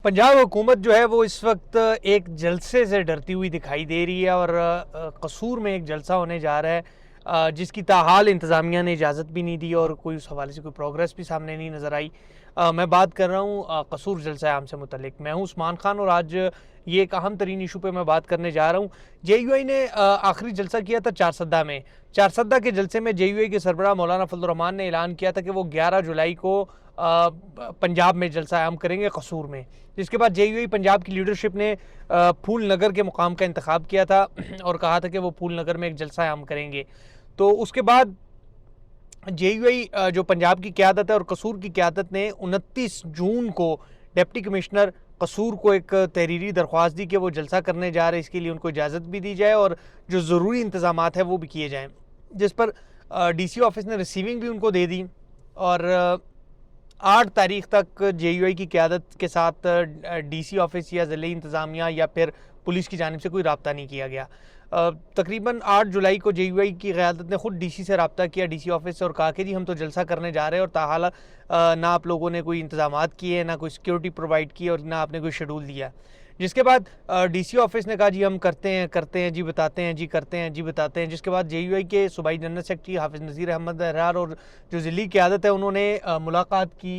पंजाब हुकूमत जो है वो इस वक्त एक जलसे से डरती हुई दिखाई दे रही है और कसूर में एक जलसा होने जा रहा है जिसकी ताहाल इंतज़ामिया ने इजाज़त भी नहीं दी और कोई उस हवाले से कोई प्रोग्रेस भी सामने नहीं नज़र आई। मैं बात कर रहा हूँ कसूर जलसा आम से मुतल्लिक। मैं हूँ उस्मान खान और आज ये एक अहम तरीन इशू पे मैं बात करने जा रहा हूँ। JUI ने आखिरी जलसा किया था चारसद्दा में। चारसद्दा के जलसे में JUI के सरबराह मौलाना फजल रहमान ने ऐलान किया था कि वो 11 जुलाई को पंजाब में जलसा आम करेंगे कसूर में। जिसके बाद JUI पंजाब की लीडरशिप ने फूल नगर के मुकाम का इंतखाब किया था और कहा था कि वो फूल नगर में एक जलसा आम करेंगे। तो उसके बाद JUI जो पंजाब की क़यादत है और कसूर की क़यादत ने 29 जून को डिप्टी कमिश्नर कसूर को एक तहरीरी दरख्वास्त दी कि वो जलसा करने जा रहे हैं, इसके लिए उनको इजाज़त भी दी जाए और जो ज़रूरी इंतज़ामात है वो भी किए जाएँ। जिस पर DC ऑफिस ने रिसीविंग भी उनको दे दी और 8 तारीख तक JUI की क़यादत के साथ DC ऑफिस या ज़िले इंतज़ामिया या फिर पुलिस की जानिब से कोई रब्ता नहीं किया गया। तकरीबन 8 जुलाई को JUI की क़यादत ने ख़ुद DC से रब्ता किया, DC ऑफिस से, और कहा कि जी हम तो जलसा करने जा रहे हैं और ताहाल ना आप लोगों ने कोई इंतज़ामात किए, ना कोई सिक्योरिटी प्रोवाइड की और ना आपने कोई शेड्यूल दिया। जिसके बाद DC ऑफिस ने कहा जी हम करते हैं जी, बताते हैं जी, करते हैं जी, बताते हैं। जिसके बाद JUI के सूबाई जनरल सेक्रेटरी हाफिज़ नज़ीर अहमद अहरार और जो ज़िली क़यादत है उन्होंने मुलाकात की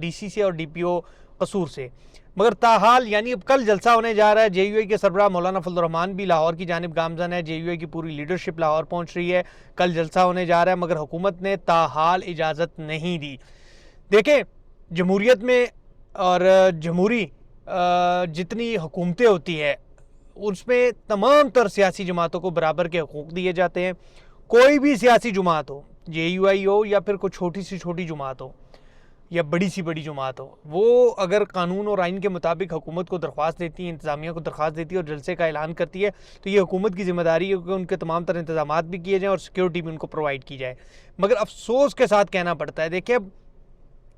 DC से और DPO कसूर से। मगर ताहाल यानी अब कल जलसा होने जा रहा है। JUI के सरबराह मौलाना फजल रहमान भी लाहौर की जानिब गामज़न है। JUI की पूरी लीडरशिप लाहौर पहुँच रही है। कल जलसा होने जा रहा है मगर हुकूमत ने ताहाल इजाज़त नहीं दी। देखें, जमहूरियत में और जमहूरी जितनी हुकूमतें होती है उसमें तमाम तर सियासी जमातों को बराबर के हकूक़ दिए जाते हैं। कोई भी सियासी जमात हो, JUI हो या फिर कोई छोटी सी छोटी जमात हो या बड़ी सी बड़ी जमात हो, वो अगर कानून और आइन के मुताबिक हुकूमत को दरख्वास्त देती है, इंतज़ामिया को दरख्वास्त देती है और जलसे का ऐलान करती है, तो ये हुकूमत की ज़िम्मेदारी है कि उनके तमाम तरह इंतज़ामात भी किए जाएँ और सिक्योरिटी भी उनको प्रोवाइड की जाए। मगर अफसोस के साथ कहना पड़ता है, देखिए अब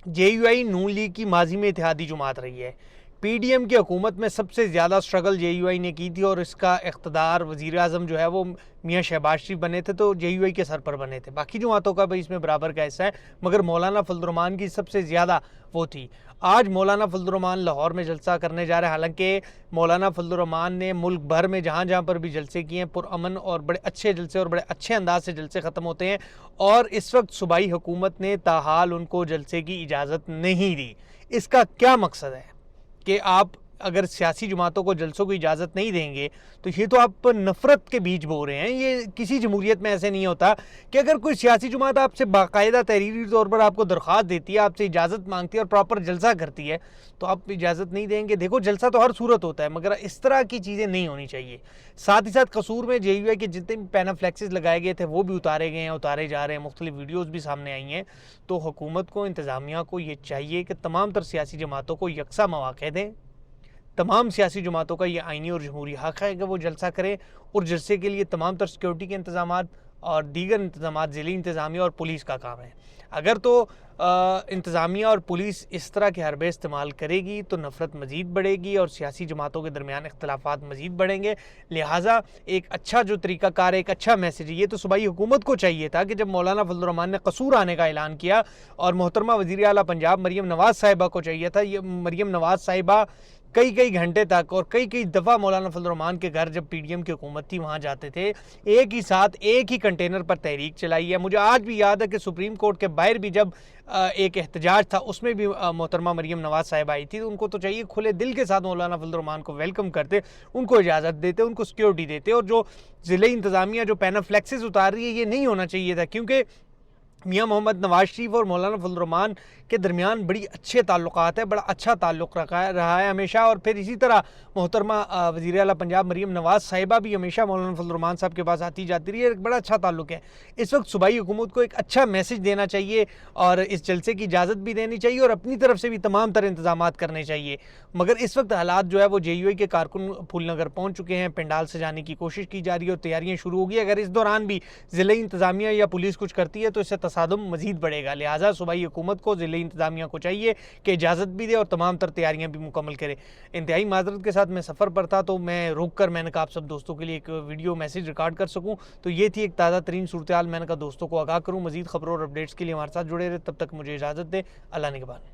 JUI नून लीग की माजी में इत्तेहादी जमात रही है। PDM की हुकूमत में सबसे ज़्यादा स्ट्रगल JUI ने की थी और इसका इख्तदार वज़ीर आज़म जो है वो मियाँ शहबाज शरीफ बने थे, तो JUI के सर पर बने थे। बाकी जमातों का भी इसमें बराबर का हिस्सा है मगर मौलाना फजल रहमान की सबसे ज़्यादा वो थी। आज मौलाना फजल रहमान लाहौर में जलसा करने जा रहे हैं। हालांकि मौलाना फजल रहमान ने मुल्क भर में जहाँ जहाँ पर भी जलसे किए हैं पुरअमन और बड़े अच्छे जलसे और बड़े अच्छे अंदाज से जलसे ख़त्म होते हैं और इस वक्त सूबाई हुकूमत ने ताहाल उनको जलसे की इजाज़त नहीं दी। इसका क्या मकसद है कि आप अगर सियासी जमातों को जलसों को इजाज़त नहीं देंगे तो ये तो आप नफ़रत के बीज बो रहे हैं। ये किसी जमहूरियत में ऐसे नहीं होता कि अगर कोई सियासी जमात आपसे बाकायदा तहरीरी तौर पर आपको दरख्वास्त देती है, आपसे इजाज़त मांगती है और प्रॉपर जलसा करती है तो आप इजाज़त नहीं देंगे। देखो, जलसा तो हर सूरत होता है मगर इस तरह की चीज़ें नहीं होनी चाहिए। साथ ही साथ कसूर में JUI के जितने भी पैनाफ्लेक्सेस लगाए गए थे वो भी उतारे गए हैं, उतारे जा रहे हैं, मुख्तलिफ वीडियोज़ भी सामने आई हैं। तो हुकूमत को, इंतज़ामिया को ये चाहिए कि तमाम तर सियासी जमातों को यकसा मौक़े दें। तमाम सियासी जमातों का ये आइनी और जमहूरी हक़ है कि वो जलसा करें और जलसे के लिए तमाम तर सिक्योरिटी के इंतज़ामात और दीगर इंतज़ामात ज़िली इंतज़ामिया और पुलिस का काम है। अगर तो इंतज़ामिया और पुलिस इस तरह के हरबे इस्तेमाल करेगी तो नफ़रत मज़ीद बढ़ेगी और सियासी जमातों के दरमियान इख्तलाफात मज़ीद बढ़ेंगे। लिहाजा एक अच्छा जो तरीक़ाकार है, एक अच्छा मैसेज, ये तो सूबाई हुकूमत को चाहिए था कि जब मौलाना फजल रहमान ने कसूर आने का ऐलान किया और मोहतरमा वज़ीर आला पंजाब मरियम नवाज़ साहिबा को चाहिए था, ये मरियम नवाज़ साहिबा कई घंटे तक और कई दफ़ा मौलाना फजल रहमान के घर जब PDM की हुकूमत थी वहाँ जाते थे, एक ही साथ एक ही कंटेनर पर तहरीक चलाई है। मुझे आज भी याद है कि सुप्रीम कोर्ट के बाहर भी जब एक एहतजाज था उसमें भी मोहतरमा मरियम नवाज़ साहिब आई थी, तो उनको तो चाहिए खुले दिल के साथ मौलाना फजल रहमान को वेलकम करते, उनको इजाज़त देते, उनको सिक्योरिटी देते। और जो ज़िले इंतज़ामिया जो पैनाफ्लेक्सेस उतार रही है ये नहीं होना चाहिए था, क्योंकि मियाँ मोहम्मद नवाज शरीफ और मौलाना फजल रहमान के दरमियान बड़ी अच्छे ताल्लुकात है, बड़ा अच्छा ताल्लुक़ रहा है हमेशा। और फिर इसी तरह मोहतरमा वज़ीर आला पंजाब मरियम नवाज़ साहिबा भी हमेशा मौलाना फजल रहमान साहब के पास आती जाती रही है, एक बड़ा अच्छा ताल्लुक़ है। इस वक्त सूबाई हुकूमत को एक अच्छा मैसेज देना चाहिए और इस जलसे की इजाज़त भी देनी चाहिए और अपनी तरफ से भी तमाम तरह इंतज़ामात करने चाहिए। मगर इस वक्त हालात जो है वो JUI के कारकुन फूल नगर पहुँच चुके हैं, पंडाल सजाने की कोशिश की जा रही है और तैयारियाँ शुरू होगी। अगर इस दौरान भी ज़िले इंतज़ामिया या पुलिस कुछ करती है तो इससे तसादुम मज़ीद बढ़ेगा। लिहाजा सूबाई हुकूमत को, ज़िले इंतज़ामिया को चाहिए कि इजाज़त भी दे और तमाम तर तैयारियाँ भी मुकम्मल करे। इंतहाई माज़रत के साथ मैं सफ़र पर था तो मैं रुक कर मैंने कहा आप सब दोस्तों के लिए एक वीडियो मैसेज रिकॉर्ड कर सकूँ, तो ये थी एक ताज़ा तरीन सूरत हाल। मैंने कहा दोस्तों को आगाह करूँ। मज़ीद खबरों और अपडेट्स के लिए हमारे साथ जुड़े रहे। तब तक मुझे इजाज़त दे। अल्लाह निगहबान।